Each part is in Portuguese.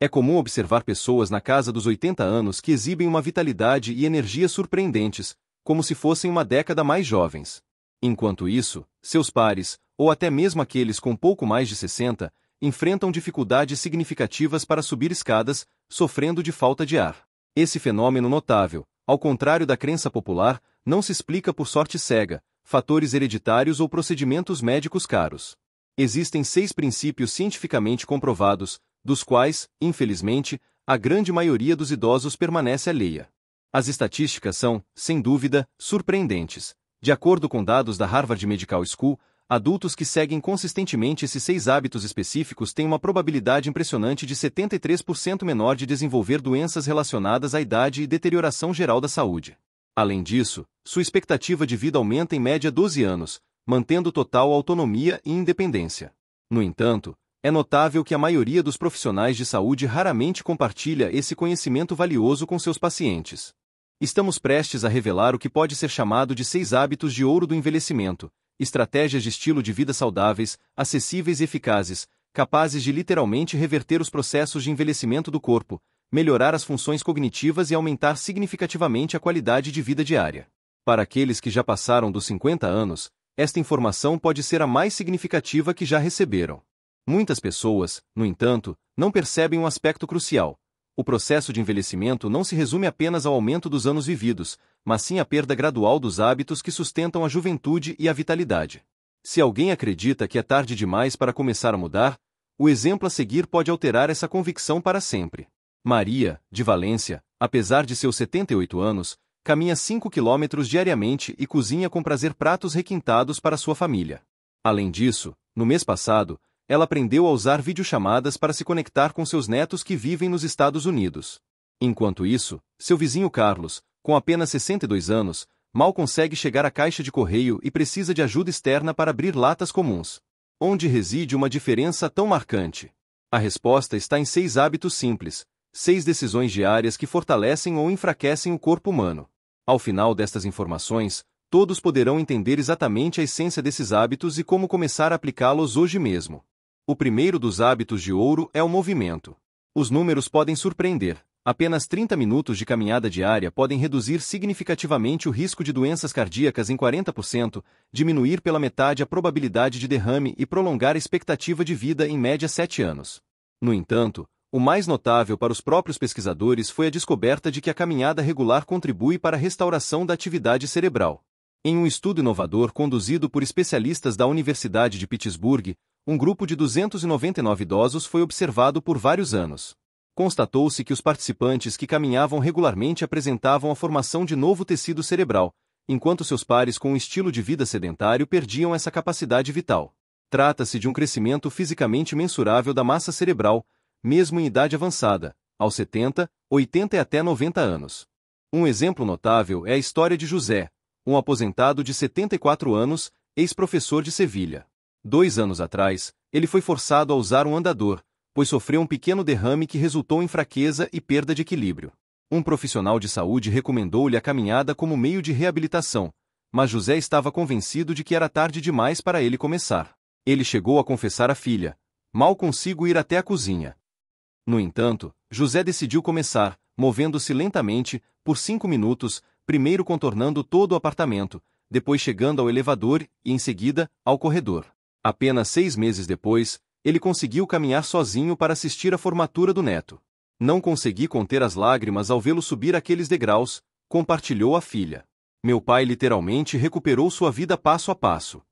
É comum observar pessoas na casa dos 80 anos que exibem uma vitalidade e energia surpreendentes, como se fossem uma década mais jovens. Enquanto isso, seus pares, ou até mesmo aqueles com pouco mais de 60, enfrentam dificuldades significativas para subir escadas, sofrendo de falta de ar. Esse fenômeno notável, ao contrário da crença popular, não se explica por sorte cega, fatores hereditários ou procedimentos médicos caros. Existem 6 princípios cientificamente comprovados, dos quais, infelizmente, a grande maioria dos idosos permanece alheia. As estatísticas são, sem dúvida, surpreendentes. De acordo com dados da Harvard Medical School, adultos que seguem consistentemente esses 6 hábitos específicos têm uma probabilidade impressionante de 73% menor de desenvolver doenças relacionadas à idade e deterioração geral da saúde. Além disso, sua expectativa de vida aumenta em média 12 anos, mantendo total autonomia e independência. No entanto, é notável que a maioria dos profissionais de saúde raramente compartilha esse conhecimento valioso com seus pacientes. Estamos prestes a revelar o que pode ser chamado de 6 hábitos de ouro do envelhecimento, estratégias de estilo de vida saudáveis, acessíveis e eficazes, capazes de literalmente reverter os processos de envelhecimento do corpo, melhorar as funções cognitivas e aumentar significativamente a qualidade de vida diária. Para aqueles que já passaram dos 50 anos, esta informação pode ser a mais significativa que já receberam. Muitas pessoas, no entanto, não percebem um aspecto crucial. O processo de envelhecimento não se resume apenas ao aumento dos anos vividos, mas sim à perda gradual dos hábitos que sustentam a juventude e a vitalidade. Se alguém acredita que é tarde demais para começar a mudar, o exemplo a seguir pode alterar essa convicção para sempre. Maria, de Valência, apesar de seus 78 anos, caminha 5 quilômetros diariamente e cozinha com prazer pratos requintados para sua família. Além disso, no mês passado, ela aprendeu a usar videochamadas para se conectar com seus netos que vivem nos Estados Unidos. Enquanto isso, seu vizinho Carlos, com apenas 62 anos, mal consegue chegar à caixa de correio e precisa de ajuda externa para abrir latas comuns. Onde reside uma diferença tão marcante? A resposta está em 6 hábitos simples, 6 decisões diárias que fortalecem ou enfraquecem o corpo humano. Ao final destas informações, todos poderão entender exatamente a essência desses hábitos e como começar a aplicá-los hoje mesmo. O primeiro dos hábitos de ouro é o movimento. Os números podem surpreender. Apenas 30 minutos de caminhada diária podem reduzir significativamente o risco de doenças cardíacas em 40%, diminuir pela metade a probabilidade de derrame e prolongar a expectativa de vida em média 7 anos. No entanto, o mais notável para os próprios pesquisadores foi a descoberta de que a caminhada regular contribui para a restauração da atividade cerebral. Em um estudo inovador conduzido por especialistas da Universidade de Pittsburgh, um grupo de 299 idosos foi observado por vários anos. Constatou-se que os participantes que caminhavam regularmente apresentavam a formação de novo tecido cerebral, enquanto seus pares com um estilo de vida sedentário perdiam essa capacidade vital. Trata-se de um crescimento fisicamente mensurável da massa cerebral, mesmo em idade avançada, aos 70, 80 e até 90 anos. Um exemplo notável é a história de José, um aposentado de 74 anos, ex-professor de Sevilha. 2 anos atrás, ele foi forçado a usar um andador, pois sofreu um pequeno derrame que resultou em fraqueza e perda de equilíbrio. Um profissional de saúde recomendou-lhe a caminhada como meio de reabilitação, mas José estava convencido de que era tarde demais para ele começar. Ele chegou a confessar à filha: "Mal consigo ir até a cozinha." No entanto, José decidiu começar, movendo-se lentamente, por 5 minutos, primeiro contornando todo o apartamento, depois chegando ao elevador e, em seguida, ao corredor. Apenas 6 meses depois, ele conseguiu caminhar sozinho para assistir à formatura do neto. "Não consegui conter as lágrimas ao vê-lo subir aqueles degraus", compartilhou a filha. "Meu pai literalmente recuperou sua vida passo a passo."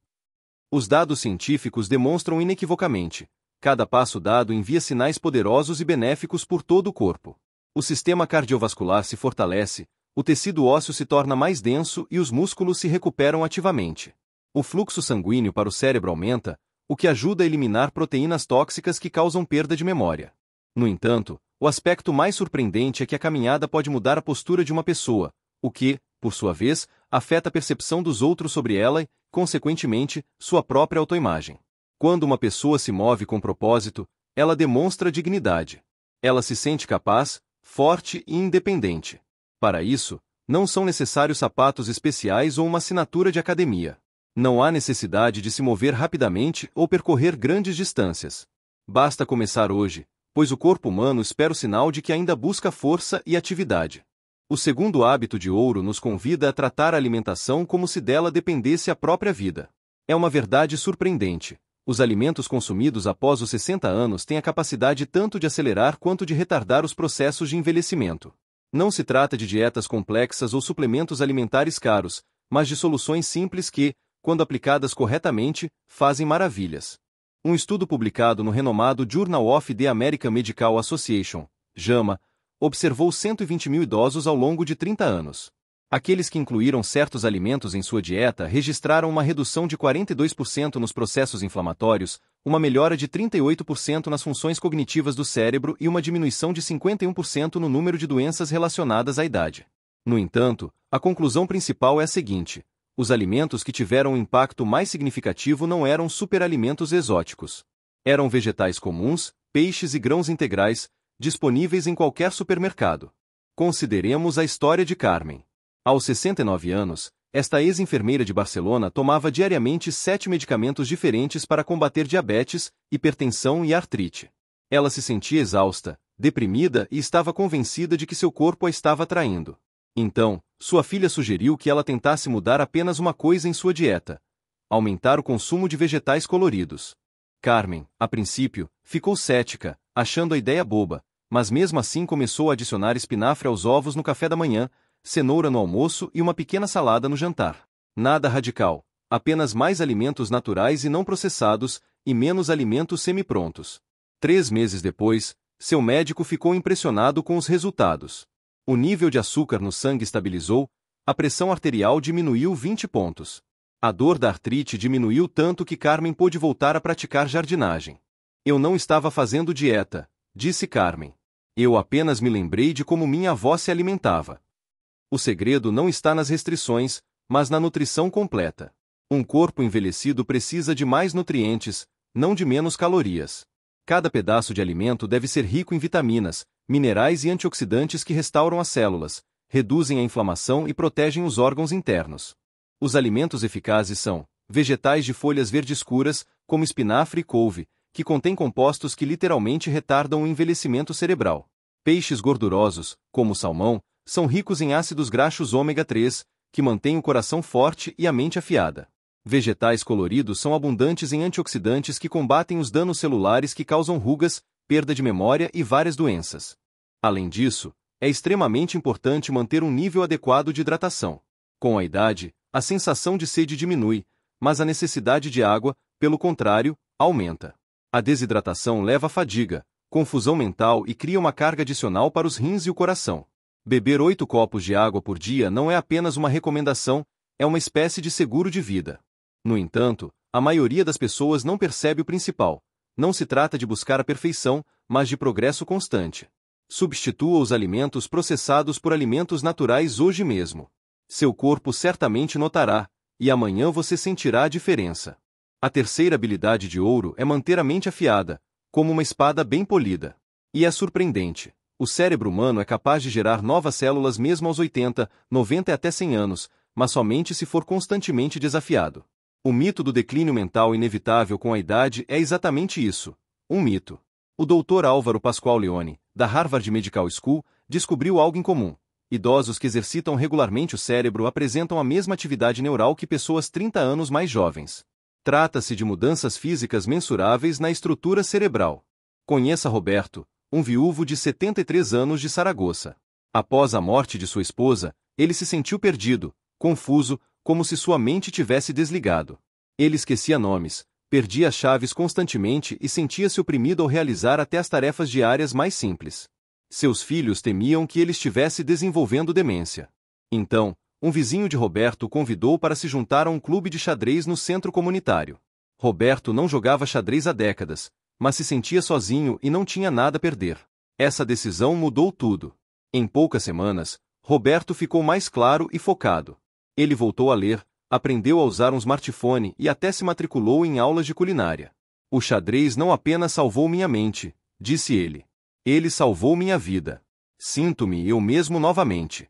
Os dados científicos demonstram inequivocamente: cada passo dado envia sinais poderosos e benéficos por todo o corpo. O sistema cardiovascular se fortalece, o tecido ósseo se torna mais denso e os músculos se recuperam ativamente. O fluxo sanguíneo para o cérebro aumenta, o que ajuda a eliminar proteínas tóxicas que causam perda de memória. No entanto, o aspecto mais surpreendente é que a caminhada pode mudar a postura de uma pessoa, o que, por sua vez, afeta a percepção dos outros sobre ela e, consequentemente, sua própria autoimagem. Quando uma pessoa se move com propósito, ela demonstra dignidade. Ela se sente capaz, forte e independente. Para isso, não são necessários sapatos especiais ou uma assinatura de academia. Não há necessidade de se mover rapidamente ou percorrer grandes distâncias. Basta começar hoje, pois o corpo humano espera o sinal de que ainda busca força e atividade. O segundo hábito de ouro nos convida a tratar a alimentação como se dela dependesse a própria vida. É uma verdade surpreendente. Os alimentos consumidos após os 60 anos têm a capacidade tanto de acelerar quanto de retardar os processos de envelhecimento. Não se trata de dietas complexas ou suplementos alimentares caros, mas de soluções simples que, quando aplicadas corretamente, fazem maravilhas. Um estudo publicado no renomado Journal of the American Medical Association, JAMA, observou 120 mil idosos ao longo de 30 anos. Aqueles que incluíram certos alimentos em sua dieta registraram uma redução de 42% nos processos inflamatórios, uma melhora de 38% nas funções cognitivas do cérebro e uma diminuição de 51% no número de doenças relacionadas à idade. No entanto, a conclusão principal é a seguinte: os alimentos que tiveram um impacto mais significativo não eram superalimentos exóticos. Eram vegetais comuns, peixes e grãos integrais, disponíveis em qualquer supermercado. Consideremos a história de Carmen. Aos 69 anos, esta ex-enfermeira de Barcelona tomava diariamente 7 medicamentos diferentes para combater diabetes, hipertensão e artrite. Ela se sentia exausta, deprimida e estava convencida de que seu corpo a estava traindo. Então, sua filha sugeriu que ela tentasse mudar apenas uma coisa em sua dieta: aumentar o consumo de vegetais coloridos. Carmen, a princípio, ficou cética, achando a ideia boba, mas mesmo assim começou a adicionar espinafre aos ovos no café da manhã, cenoura no almoço e uma pequena salada no jantar. Nada radical, apenas mais alimentos naturais e não processados, e menos alimentos semi-prontos. 3 meses depois, seu médico ficou impressionado com os resultados. O nível de açúcar no sangue estabilizou, a pressão arterial diminuiu 20 pontos. A dor da artrite diminuiu tanto que Carmen pôde voltar a praticar jardinagem. Eu não estava fazendo dieta, disse Carmen. Eu apenas me lembrei de como minha avó se alimentava. O segredo não está nas restrições, mas na nutrição completa. Um corpo envelhecido precisa de mais nutrientes, não de menos calorias. Cada pedaço de alimento deve ser rico em vitaminas, minerais e antioxidantes que restauram as células, reduzem a inflamação e protegem os órgãos internos. Os alimentos eficazes são vegetais de folhas verdes escuras, como espinafre e couve, que contêm compostos que literalmente retardam o envelhecimento cerebral. Peixes gordurosos, como o salmão, são ricos em ácidos graxos ômega 3, que mantêm o coração forte e a mente afiada. Vegetais coloridos são abundantes em antioxidantes que combatem os danos celulares que causam rugas, perda de memória e várias doenças. Além disso, é extremamente importante manter um nível adequado de hidratação. Com a idade, a sensação de sede diminui, mas a necessidade de água, pelo contrário, aumenta. A desidratação leva à fadiga, confusão mental e cria uma carga adicional para os rins e o coração. Beber 8 copos de água por dia não é apenas uma recomendação, é uma espécie de seguro de vida. No entanto, a maioria das pessoas não percebe o principal. Não se trata de buscar a perfeição, mas de progresso constante. Substitua os alimentos processados por alimentos naturais hoje mesmo. Seu corpo certamente notará, e amanhã você sentirá a diferença. A terceira habilidade de ouro é manter a mente afiada, como uma espada bem polida. E é surpreendente. O cérebro humano é capaz de gerar novas células mesmo aos 80, 90 e até 100 anos, mas somente se for constantemente desafiado. O mito do declínio mental inevitável com a idade é exatamente isso, um mito. O Dr. Álvaro Pascoal Leone, da Harvard Medical School, descobriu algo em comum. Idosos que exercitam regularmente o cérebro apresentam a mesma atividade neural que pessoas 30 anos mais jovens. Trata-se de mudanças físicas mensuráveis na estrutura cerebral. Conheça Roberto, um viúvo de 73 anos de Saragoça. Após a morte de sua esposa, ele se sentiu perdido, confuso, como se sua mente tivesse desligado. Ele esquecia nomes, perdia as chaves constantemente e sentia-se oprimido ao realizar até as tarefas diárias mais simples. Seus filhos temiam que ele estivesse desenvolvendo demência. Então, um vizinho de Roberto o convidou para se juntar a um clube de xadrez no centro comunitário. Roberto não jogava xadrez há décadas, mas se sentia sozinho e não tinha nada a perder. Essa decisão mudou tudo. Em poucas semanas, Roberto ficou mais claro e focado. Ele voltou a ler, aprendeu a usar um smartphone e até se matriculou em aulas de culinária. O xadrez não apenas salvou minha mente, disse ele. Ele salvou minha vida. Sinto-me eu mesmo novamente.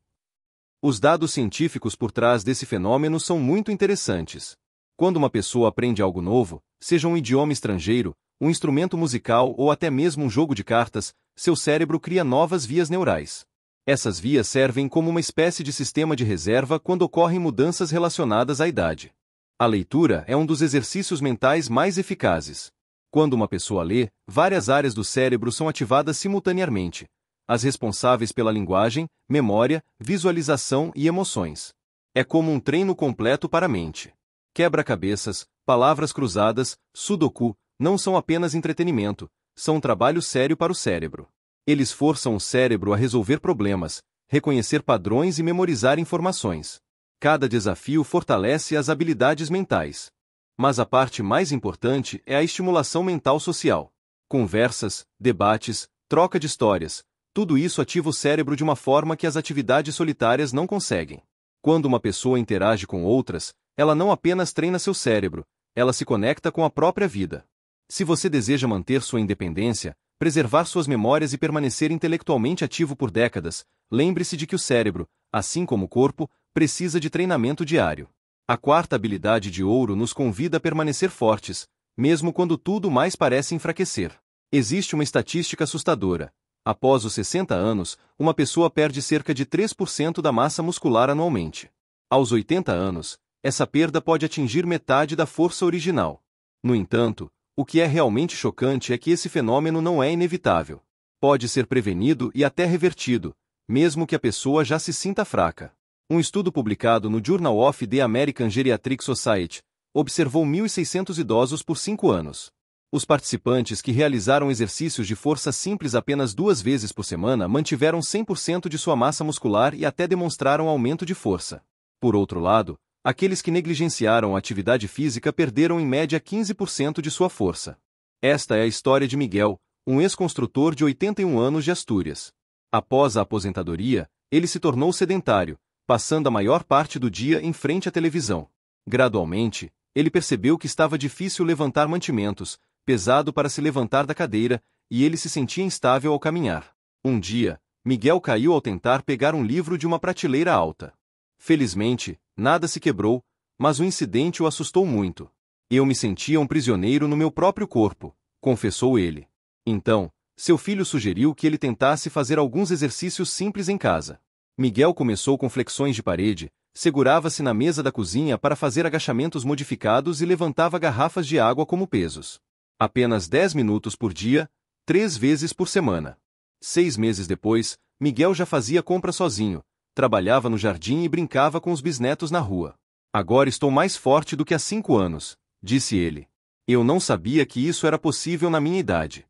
Os dados científicos por trás desse fenômeno são muito interessantes. Quando uma pessoa aprende algo novo, seja um idioma estrangeiro, um instrumento musical ou até mesmo um jogo de cartas, seu cérebro cria novas vias neurais. Essas vias servem como uma espécie de sistema de reserva quando ocorrem mudanças relacionadas à idade. A leitura é um dos exercícios mentais mais eficazes. Quando uma pessoa lê, várias áreas do cérebro são ativadas simultaneamente, as responsáveis pela linguagem, memória, visualização e emoções. É como um treino completo para a mente. Quebra-cabeças, palavras cruzadas, sudoku, não são apenas entretenimento, são um trabalho sério para o cérebro. Eles forçam o cérebro a resolver problemas, reconhecer padrões e memorizar informações. Cada desafio fortalece as habilidades mentais. Mas a parte mais importante é a estimulação mental social. Conversas, debates, troca de histórias, tudo isso ativa o cérebro de uma forma que as atividades solitárias não conseguem. Quando uma pessoa interage com outras, ela não apenas treina seu cérebro, ela se conecta com a própria vida. Se você deseja manter sua independência, preservar suas memórias e permanecer intelectualmente ativo por décadas, lembre-se de que o cérebro, assim como o corpo, precisa de treinamento diário. A quarta habilidade de ouro nos convida a permanecer fortes, mesmo quando tudo mais parece enfraquecer. Existe uma estatística assustadora. Após os 60 anos, uma pessoa perde cerca de 3% da massa muscular anualmente. Aos 80 anos, essa perda pode atingir metade da força original. No entanto, o que é realmente chocante é que esse fenômeno não é inevitável. Pode ser prevenido e até revertido, mesmo que a pessoa já se sinta fraca. Um estudo publicado no Journal of the American Geriatric Society observou 1.600 idosos por 5 anos. Os participantes que realizaram exercícios de força simples apenas 2 vezes por semana mantiveram 100% de sua massa muscular e até demonstraram aumento de força. Por outro lado, aqueles que negligenciaram a atividade física perderam em média 15% de sua força. Esta é a história de Miguel, um ex-construtor de 81 anos de Astúrias. Após a aposentadoria, ele se tornou sedentário, passando a maior parte do dia em frente à televisão. Gradualmente, ele percebeu que estava difícil levantar mantimentos, pesado para se levantar da cadeira, e ele se sentia instável ao caminhar. Um dia, Miguel caiu ao tentar pegar um livro de uma prateleira alta. Felizmente, nada se quebrou, mas o incidente o assustou muito. Eu me sentia um prisioneiro no meu próprio corpo, confessou ele. Então, seu filho sugeriu que ele tentasse fazer alguns exercícios simples em casa. Miguel começou com flexões de parede, segurava-se na mesa da cozinha para fazer agachamentos modificados e levantava garrafas de água como pesos. Apenas 10 minutos por dia, 3 vezes por semana. 6 meses depois, Miguel já fazia compra sozinho, trabalhava no jardim e brincava com os bisnetos na rua. Agora estou mais forte do que há 5 anos, disse ele. Eu não sabia que isso era possível na minha idade.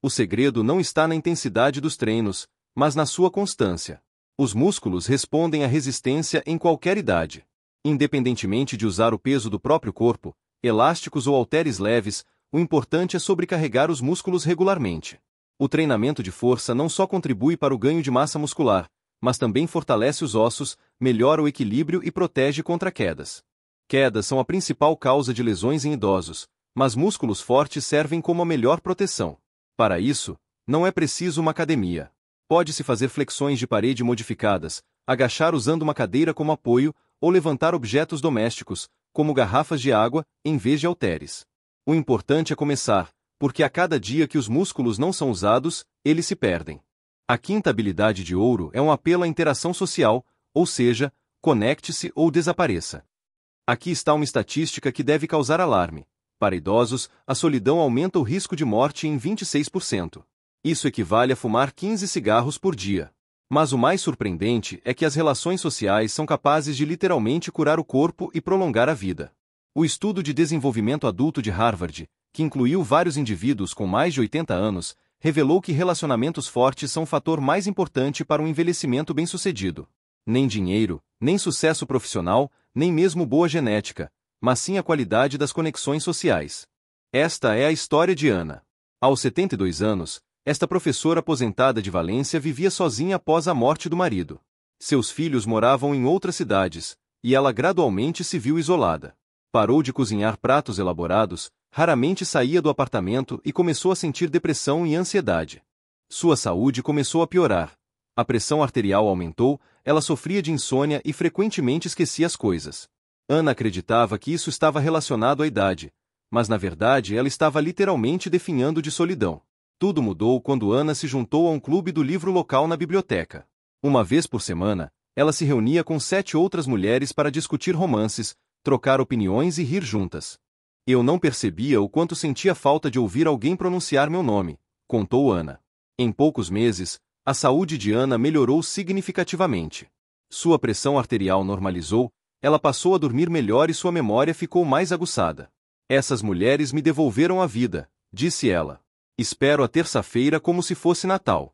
O segredo não está na intensidade dos treinos, mas na sua constância. Os músculos respondem à resistência em qualquer idade. Independentemente de usar o peso do próprio corpo, elásticos ou halteres leves, o importante é sobrecarregar os músculos regularmente. O treinamento de força não só contribui para o ganho de massa muscular, mas também fortalece os ossos, melhora o equilíbrio e protege contra quedas. Quedas são a principal causa de lesões em idosos, mas músculos fortes servem como a melhor proteção. Para isso, não é preciso uma academia. Pode-se fazer flexões de parede modificadas, agachar usando uma cadeira como apoio, ou levantar objetos domésticos, como garrafas de água, em vez de halteres. O importante é começar, porque a cada dia que os músculos não são usados, eles se perdem. A quinta habilidade de ouro é um apelo à interação social, ou seja, conecte-se ou desapareça. Aqui está uma estatística que deve causar alarme. Para idosos, a solidão aumenta o risco de morte em 26%. Isso equivale a fumar 15 cigarros por dia. Mas o mais surpreendente é que as relações sociais são capazes de literalmente curar o corpo e prolongar a vida. O estudo de desenvolvimento adulto de Harvard, que incluiu vários indivíduos com mais de 80 anos, revelou que relacionamentos fortes são o fator mais importante para um envelhecimento bem-sucedido. Nem dinheiro, nem sucesso profissional, nem mesmo boa genética, mas sim a qualidade das conexões sociais. Esta é a história de Ana. Aos 72 anos, esta professora aposentada de Valência vivia sozinha após a morte do marido. Seus filhos moravam em outras cidades, e ela gradualmente se viu isolada. Parou de cozinhar pratos elaborados, raramente saía do apartamento e começou a sentir depressão e ansiedade. Sua saúde começou a piorar. A pressão arterial aumentou, ela sofria de insônia e frequentemente esquecia as coisas. Ana acreditava que isso estava relacionado à idade, mas na verdade ela estava literalmente definhando de solidão. Tudo mudou quando Ana se juntou a um clube do livro local na biblioteca. Uma vez por semana, ela se reunia com 7 outras mulheres para discutir romances, trocar opiniões e rir juntas. Eu não percebia o quanto sentia falta de ouvir alguém pronunciar meu nome, contou Ana. Em poucos meses, a saúde de Ana melhorou significativamente. Sua pressão arterial normalizou, ela passou a dormir melhor e sua memória ficou mais aguçada. Essas mulheres me devolveram a vida, disse ela. Espero a terça-feira como se fosse Natal.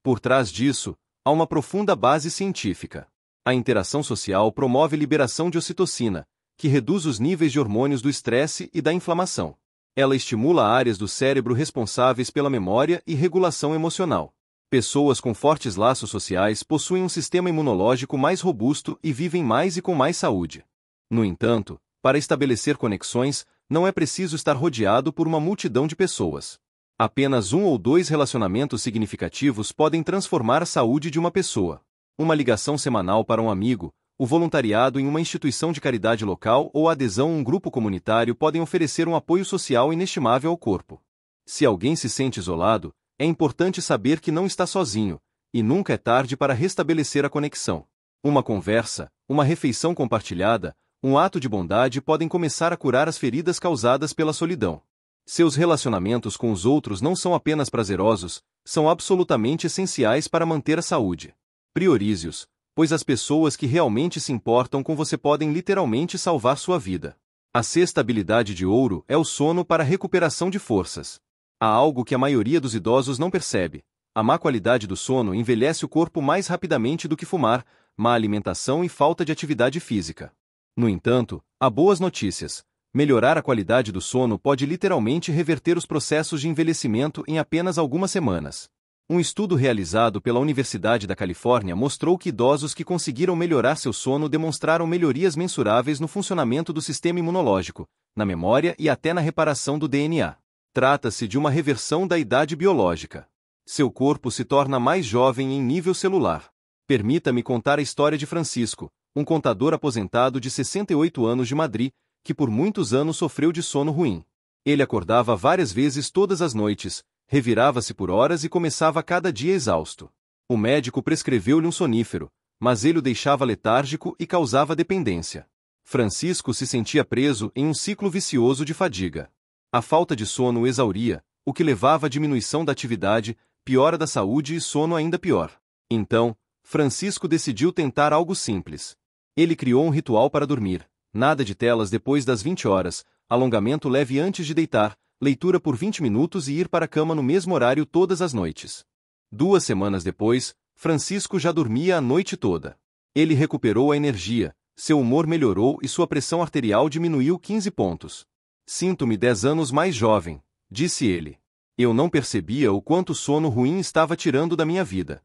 Por trás disso, há uma profunda base científica. A interação social promove liberação de ocitocina, que reduz os níveis de hormônios do estresse e da inflamação. Ela estimula áreas do cérebro responsáveis pela memória e regulação emocional. Pessoas com fortes laços sociais possuem um sistema imunológico mais robusto e vivem mais e com mais saúde. No entanto, para estabelecer conexões, não é preciso estar rodeado por uma multidão de pessoas. Apenas 1 ou 2 relacionamentos significativos podem transformar a saúde de uma pessoa. Uma ligação semanal para um amigo, o voluntariado em uma instituição de caridade local ou a adesão a um grupo comunitário podem oferecer um apoio social inestimável ao corpo. Se alguém se sente isolado, é importante saber que não está sozinho, e nunca é tarde para restabelecer a conexão. Uma conversa, uma refeição compartilhada, um ato de bondade podem começar a curar as feridas causadas pela solidão. Seus relacionamentos com os outros não são apenas prazerosos, são absolutamente essenciais para manter a saúde. Priorize-os, pois as pessoas que realmente se importam com você podem literalmente salvar sua vida. A sexta habilidade de ouro é o sono para recuperação de forças. Há algo que a maioria dos idosos não percebe. A má qualidade do sono envelhece o corpo mais rapidamente do que fumar, má alimentação e falta de atividade física. No entanto, há boas notícias. Melhorar a qualidade do sono pode literalmente reverter os processos de envelhecimento em apenas algumas semanas. Um estudo realizado pela Universidade da Califórnia mostrou que idosos que conseguiram melhorar seu sono demonstraram melhorias mensuráveis no funcionamento do sistema imunológico, na memória e até na reparação do DNA. Trata-se de uma reversão da idade biológica. Seu corpo se torna mais jovem em nível celular. Permita-me contar a história de Francisco, um contador aposentado de 68 anos de Madrid, que por muitos anos sofreu de sono ruim. Ele acordava várias vezes todas as noites, revirava-se por horas e começava cada dia exausto. O médico prescreveu-lhe um sonífero, mas ele o deixava letárgico e causava dependência. Francisco se sentia preso em um ciclo vicioso de fadiga. A falta de sono o exauria, o que levava à diminuição da atividade, piora da saúde e sono ainda pior. Então, Francisco decidiu tentar algo simples. Ele criou um ritual para dormir. Nada de telas depois das 20 horas, alongamento leve antes de deitar, leitura por 20 minutos e ir para a cama no mesmo horário todas as noites. 2 semanas depois, Francisco já dormia a noite toda. Ele recuperou a energia, seu humor melhorou e sua pressão arterial diminuiu 15 pontos. Sinto-me 10 anos mais jovem, disse ele. Eu não percebia o quanto o sono ruim estava tirando da minha vida.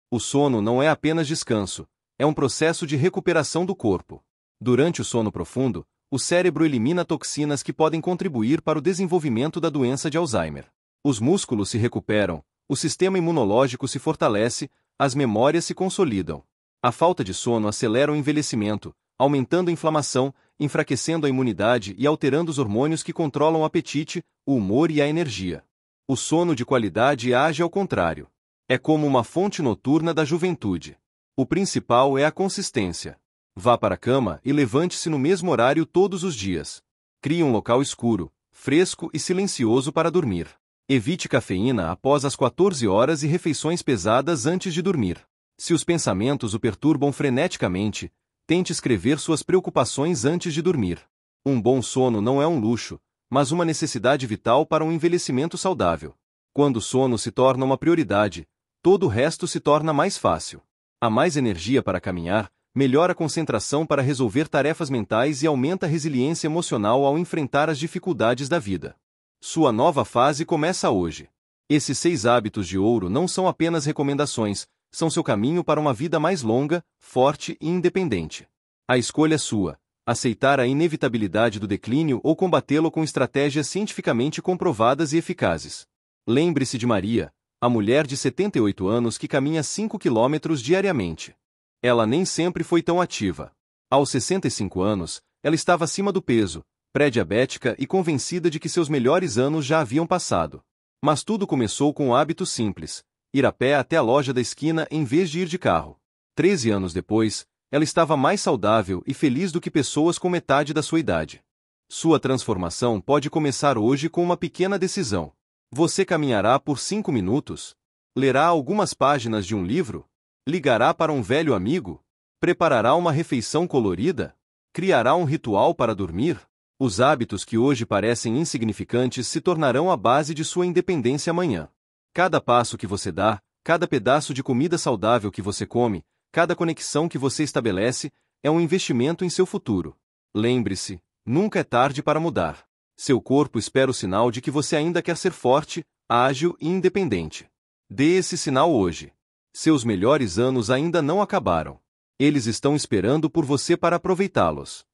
O sono não é apenas descanso, é um processo de recuperação do corpo. Durante o sono profundo, o cérebro elimina toxinas que podem contribuir para o desenvolvimento da doença de Alzheimer. Os músculos se recuperam, o sistema imunológico se fortalece, as memórias se consolidam. A falta de sono acelera o envelhecimento, aumentando a inflamação, enfraquecendo a imunidade e alterando os hormônios que controlam o apetite, o humor e a energia. O sono de qualidade age ao contrário. É como uma fonte noturna da juventude. O principal é a consistência. Vá para a cama e levante-se no mesmo horário todos os dias. Crie um local escuro, fresco e silencioso para dormir. Evite cafeína após as 14 horas e refeições pesadas antes de dormir. Se os pensamentos o perturbam freneticamente, tente escrever suas preocupações antes de dormir. Um bom sono não é um luxo, mas uma necessidade vital para um envelhecimento saudável. Quando o sono se torna uma prioridade, todo o resto se torna mais fácil. Há mais energia para caminhar, melhora a concentração para resolver tarefas mentais e aumenta a resiliência emocional ao enfrentar as dificuldades da vida. Sua nova fase começa hoje. Esses 6 hábitos de ouro não são apenas recomendações, são seu caminho para uma vida mais longa, forte e independente. A escolha é sua: aceitar a inevitabilidade do declínio ou combatê-lo com estratégias cientificamente comprovadas e eficazes. Lembre-se de Maria, a mulher de 78 anos que caminha 5 quilômetros diariamente. Ela nem sempre foi tão ativa. Aos 65 anos, ela estava acima do peso, pré-diabética e convencida de que seus melhores anos já haviam passado. Mas tudo começou com um hábito simples: ir a pé até a loja da esquina em vez de ir de carro. 13 anos depois, ela estava mais saudável e feliz do que pessoas com metade da sua idade. Sua transformação pode começar hoje com uma pequena decisão. Você caminhará por 5 minutos? Lerá algumas páginas de um livro? Ligará para um velho amigo? Preparará uma refeição colorida? Criará um ritual para dormir? Os hábitos que hoje parecem insignificantes se tornarão a base de sua independência amanhã. Cada passo que você dá, cada pedaço de comida saudável que você come, cada conexão que você estabelece, é um investimento em seu futuro. Lembre-se, nunca é tarde para mudar. Seu corpo espera o sinal de que você ainda quer ser forte, ágil e independente. Dê esse sinal hoje. Seus melhores anos ainda não acabaram. Eles estão esperando por você para aproveitá-los.